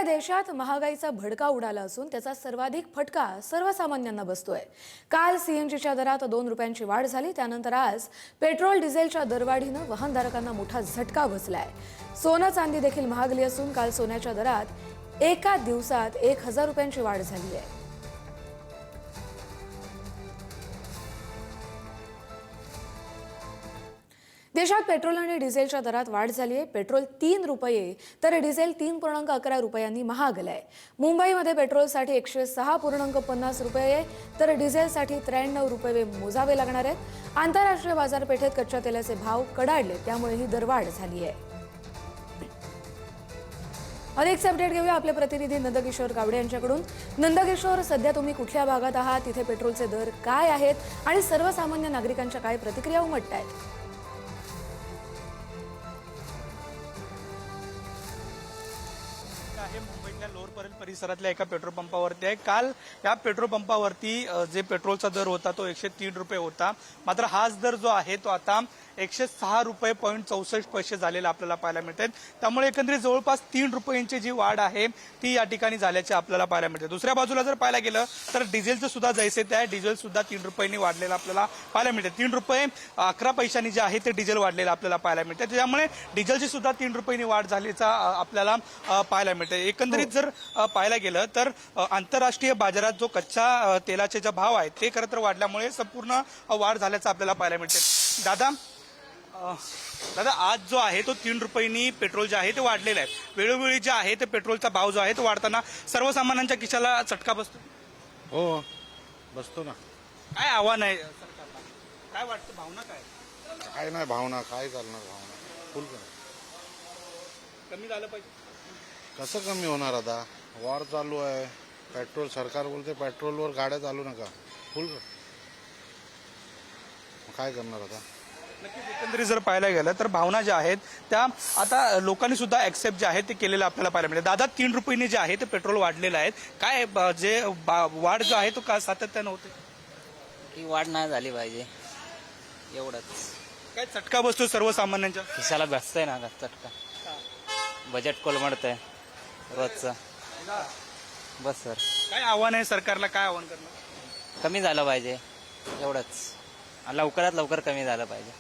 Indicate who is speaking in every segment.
Speaker 1: सध्या देशात महागाईचा भडका उडाला असून त्याचा सर्वाधिक फटका सर्वसामान्यांना बसतोय। काल सीएनजीच्या दरात 2 रुपयांची वाढ झाली, त्यानंतर आज पेट्रोल डिझेलच्या दरवाढीने वाहनधारकांना मोठा झटका बसलाय। सोनं चांदी देखील महागली असून काल सोन्याच्या दरात एका दिवसात 1000 रुपयांची वाढ झाली आहे। देशात पेट्रोल आणि डिझेलच्या दरात वाढ झाली आहे। पेट्रोल 3 रुपये तर डिझेल 3.11 रुपयांनी महागलंय। मुंबईमध्ये पेट्रोलसाठी 106.50 रुपये तर डिझेलसाठी 93 रुपये मोजावे लागणार आहेत। आंतरराष्ट्रीय बाजारपेठेत कच्च्या तेलाचे भाव कडाडले, त्यामुळे ही दरवाढ झाली आहे। अधिक अपडेट घेऊया आपले प्रतिनिधी नंदकिशोर गावडे यांच्याकडून। नंदकिशोर, सध्या तुम्ही कुठल्या भागात आहात, तिथे पेट्रोलचे दर काय आहेत आणि सर्वसामान्य नागरिकांच्या काय प्रतिक्रिया उमटतायत?
Speaker 2: मुंबईतल्या लोअर परळ परिसरातल्या एका पेट्रोल पंपावरती आहे। काल या पेट्रोल पंपावरती जे पेट्रोलचा दर होता तो 103 रुपये होता, मात्र हाच दर जो आहे तो आता 106 रुपये 64 पैसे झालेला आपल्याला पाहायला मिळते। त्यामुळे एकंदरीत जवळपास 3 रुपयांची जी वाढ आहे ती या ठिकाणी झाल्याचे आपल्याला पाहायला मिळते। दुसऱ्या बाजूला जर पाहायला गेलं तर डिझेलचं सुद्धा जैसे ते आहे, डिझेल सुद्धा 3 रुपयांनी वाढलेलं आपल्याला पाहायला मिळते। 3 रुपये 11 पैशांनी जे आहे ते डिझेल वाढलेलं आपल्याला पाहायला मिळते। त्यामुळे डिझेलची सुद्धा 3 रुपयांनी वाढ झाल्याचा आपल्याला पाहायला मिळते। एकंदरीत जर पाहायला गेलं तर आंतरराष्ट्रीय बाजारात जो कच्च्या तेलाचे जे भाव आहेत ते खरं तर वाढल्यामुळे संपूर्ण वाढ झाल्याचं आपल्याला पाहायला मिळते। दादा, आज जो आहे तो 3 रुपयांनी पेट्रोल जे आहे ते वाढलेलं आहे। वेळोवेळी जे आहे ते पेट्रोलचा भाव जो आहे तो वाढताना सर्वसामान्यांच्या खिशाला चटका बसतो।
Speaker 3: हो, बसतो ना।
Speaker 2: काय आव्हान आहे सरकारला, काय वाटतं, भावना काय?
Speaker 3: काय नाही भावना, काय करणार भावना, फुल
Speaker 2: कमी झालं पाहिजे।
Speaker 3: कसं कमी होणार? आता वॉर चालू आहे, पेट्रोल सरकार बोलते पेट्रोलवर गाड्या चालू नका, फुल काय करणार आता?
Speaker 2: नक्कीच एकंदरीत जर पाहायला गेलं तर भावना ज्या आहेत त्या आता लोकांनी सुद्धा ऍक्सेप्ट जे आहे ते केलेलं आपल्याला पाहायला मिळेल। दादा, 3 रुपयांनी जे आहे ते पेट्रोल वाढलेलं आहे, काय जे वाढ जो आहे तो का सातत्यानं होते?
Speaker 4: ही वाढ नाही झाली पाहिजे, एवढंच।
Speaker 2: काय चटका बसतो सर्वसामान्यांच्या
Speaker 4: खिशाला बसतंय ना चटका, बजेट कोलमडतंय रोजचं। बस सर,
Speaker 2: काय आव्हान आहे सरकारला, काय आव्हान करणार?
Speaker 4: कमी झालं पाहिजे, एवढंच। लवकरात लवकर कमी झालं पाहिजे।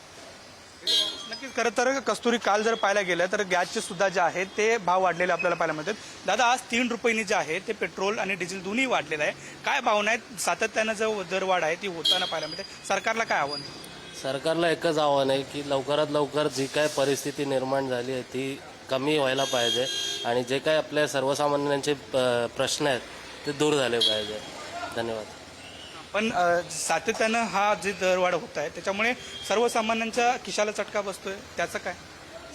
Speaker 2: नक्कीच खरं तर कस्तुरी, काल जर पाहायला गेलं तर गॅसचे सुद्धा जे आहे ते भाव वाढलेले आपल्याला पाहायला मिळतात। दादा, आज 3 रुपयांनी जे आहे ते पेट्रोल आणि डिझेल दोन्ही वाढलेलं आहे, काय भावना आहेत? सातत्यानं जो दरवाढ आहे ती होताना पाहायला मिळते, सरकारला काय आव्हान?
Speaker 5: सरकारला एकच आव्हान आहे की लवकरात लवकर जी काय परिस्थिती निर्माण झाली आहे ती कमी व्हायला पाहिजे आणि जे काय आपल्या सर्वसामान्यांचे प्रश्न आहेत ते दूर झाले पाहिजे। धन्यवाद।
Speaker 2: पण सातत्यानं हा जे दरवाढ होत आहे त्याच्यामुळे सर्वसामान्यांच्या खिशाला चटका बसतोय, त्याचं काय?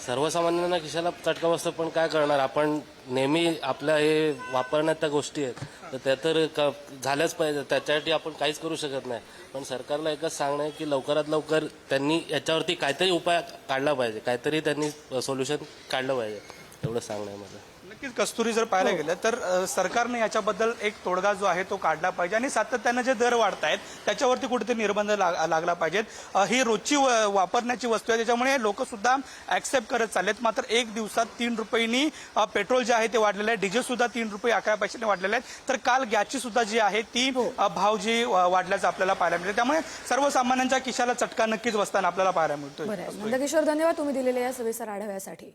Speaker 5: सर्वसामान्यांना खिशाला चटका बसतो, पण काय करणार? आपण नेहमी आपल्या हे वापरण्यात त्या गोष्टी आहेत तर त्या तर झाल्याच पाहिजे, त्याच्यासाठी आपण काहीच करू शकत नाही। पण सरकारला एकच सांगणं आहे की लवकरात लवकर त्यांनी याच्यावरती काहीतरी उपाय काढला पाहिजे, काहीतरी त्यांनी सोल्युशन काढलं पाहिजे, एवढं सांगणं आहे माझं।
Speaker 2: नक्कीच कस्तुरी, जर पाहायला गेलं तर सरकारने याच्याबद्दल एक तोडगा जो आहे तो काढला पाहिजे आणि सातत्यानं जे दर वाढत आहेत त्याच्यावरती कुठेतरी निर्बंध लागला पाहिजेत। ही रोजची वापरण्याची वस्तू आहे, त्याच्यामुळे लोक सुद्धा ऍक्सेप्ट करत चाललेत। मात्र एक दिवसात 3 रुपयांनी पेट्रोल जे आहे ते वाढलेलं आहे, डिझेल सुद्धा 3 रुपये 11 पैशाने वाढलेले आहेत, तर काल गॅसची सुद्धा जी आहे ती भाव जी वाढल्याचं आपल्याला पाहायला मिळते। त्यामुळे सर्वसामान्यांच्या खिशाला चटका नक्कीच बसताना आपल्याला पाहायला मिळतोय।
Speaker 1: नंदकिशोर, धन्यवाद तुम्ही दिलेल्या या सविस्तर आढाव्यासाठी।